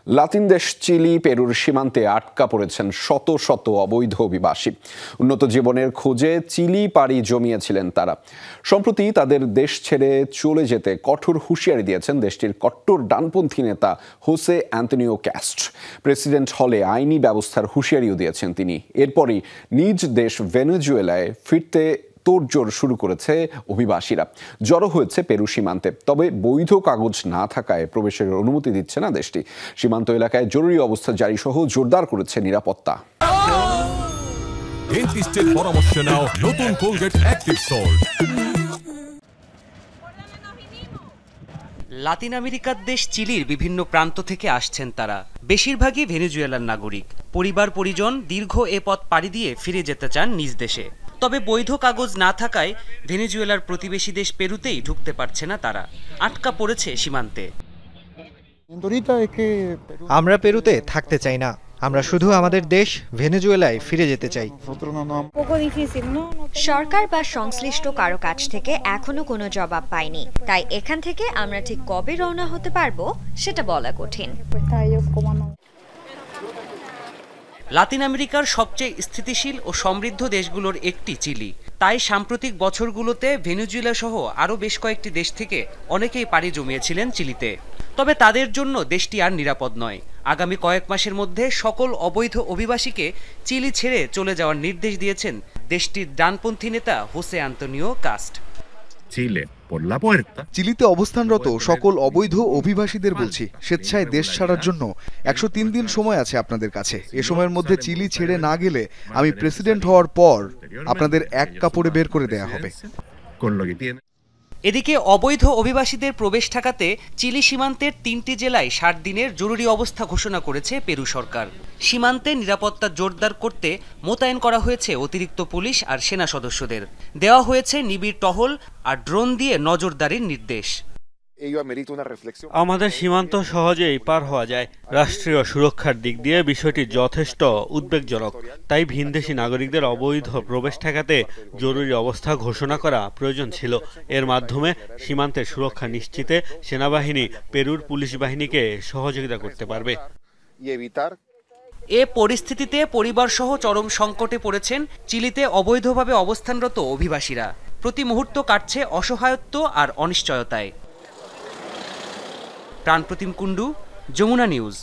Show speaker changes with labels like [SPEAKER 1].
[SPEAKER 1] লাতিন দেশ চিলি পেরুর সীমান্তে আটকা পড়েছেন শত শত অবৈধ অভিবাসী। উন্নত জীবনের খোঁজে চিলি পাড়ি জমিয়েছিলেন তারা। সম্প্রতি তাদের দেশ ছেড়ে চলে যেতে কঠোর হুঁশিয়ারি দিয়েছেন দেশটির কট্টর ডানপন্থী নেতা হোসে অ্যান্তোনিও ক্যাস্ট। প্রেসিডেন্ট হলে আইনি ব্যবস্থার হুঁশিয়ারিও দিয়েছেন তিনি। এরপরই নিজ দেশ ভেনেজুয়েলায় ফিরতে তোড়জোড় শুরু করেছে অভিবাসীরা। জড়ো হয়েছে পেরু সীমান্তে, তবে বৈধ কাগজ না থাকায় প্রবেশের অনুমতি দিচ্ছে না দেশটি। সীমান্ত এলাকায় জরুরি অবস্থা জারি সহ জোরদার করেছে নিরাপত্তা।
[SPEAKER 2] ডেন্টিস্টের পরামর্শ নাও নতুন কোলগেট অ্যাক্টিভ সল্ট।
[SPEAKER 3] লাতিন আমেরিকার দেশ চিলির বিভিন্ন প্রান্ত থেকে আসছেন তারা। বেশিরভাগই ভেনেজুয়েলার নাগরিক। পরিবার পরিজন দীর্ঘ এ পথ পাড়ি দিয়ে ফিরে যেতে চান নিজ দেশে। তবে বৈধ কাগজ না থাকায় ভেনেজুয়েলার প্রতিবেশী দেশ পেরুতেই ঢুকতে পারছে না তারা। আটকা পড়েছে সীমান্তে।
[SPEAKER 4] আমরা পেরুতে থাকতে চাই না, আমরা শুধু আমাদের দেশ ভেনেজুয়েলায় ফিরে যেতে চাই।
[SPEAKER 5] সরকার বা সংশ্লিষ্ট কারো কাছ থেকে এখনো কোনো জবাব পাইনি, তাই এখান থেকে আমরা ঠিক কবে রওনা হতে পারবো সেটা বলা কঠিন।
[SPEAKER 3] লাতিন আমেরিকার সবচেয়ে স্থিতিশীল ও সমৃদ্ধ দেশগুলোর একটি চিলি। তাই সাম্প্রতিক বছরগুলোতে ভেনেজুয়েলা সহ আরও বেশ কয়েকটি দেশ থেকে অনেকেই পাড়ি জমিয়েছিলেন চিলিতে। তবে তাদের জন্য দেশটি আর নিরাপদ নয়। আগামী কয়েক মাসের মধ্যে সকল অবৈধ অভিবাসীকে চিলি ছেড়ে চলে যাওয়ার নির্দেশ দিয়েছেন দেশটির ডানপন্থী নেতা হোসে অ্যান্তোনিও কাস্ট।
[SPEAKER 6] চিলিতে অবস্থানরত সকল অবৈধ অভিবাসীদের বলছি, স্বেচ্ছায় দেশ ছাড়ার জন্য 103 দিন সময় আছে আপনাদের কাছে। এ সময়ের মধ্যে চিলি ছেড়ে না গেলে আমি প্রেসিডেন্ট হওয়ার পর আপনাদের এক কাপড়ে বের করে দেয়া হবে।
[SPEAKER 3] এদিকে অবৈধ অভিবাসীদের প্রবেশ ঠেকাতে চিলি সীমান্তের 3টি জেলায় 60 দিনের জরুরি অবস্থা ঘোষণা করেছে পেরু সরকার। সীমান্তে নিরাপত্তা জোরদার করতে মোতায়েন করা হয়েছে অতিরিক্ত পুলিশ আর সেনা সদস্যদের। দেওয়া হয়েছে নিবিড় টহল আর ড্রোন দিয়ে নজরদারির নির্দেশ।
[SPEAKER 7] আমাদের সীমান্ত সহজেই পার হওয়া যায়। রাষ্ট্রীয় সুরক্ষার দিক দিয়ে বিষয়টি যথেষ্ট উদ্বেগজনক। তাই ভিনদেশী নাগরিকদের অবৈধ প্রবেশ ঠেকাতে জরুরি অবস্থা ঘোষণা করা প্রয়োজন ছিল। এর মাধ্যমে সীমান্তের সুরক্ষা নিশ্চিতে সেনাবাহিনী পেরুর পুলিশ বাহিনীকে সহযোগিতা করতে পারবে।
[SPEAKER 3] এ পরিস্থিতিতে পরিবারসহ চরম সংকটে পড়েছেন চিলিতে অবৈধভাবে অবস্থানরত অভিবাসীরা। প্রতি মুহূর্ত কাটছে অসহায়ত্ব আর অনিশ্চয়তায়। প্রাণপ্রতিম কুণ্ডু, যমুনা নিউজ।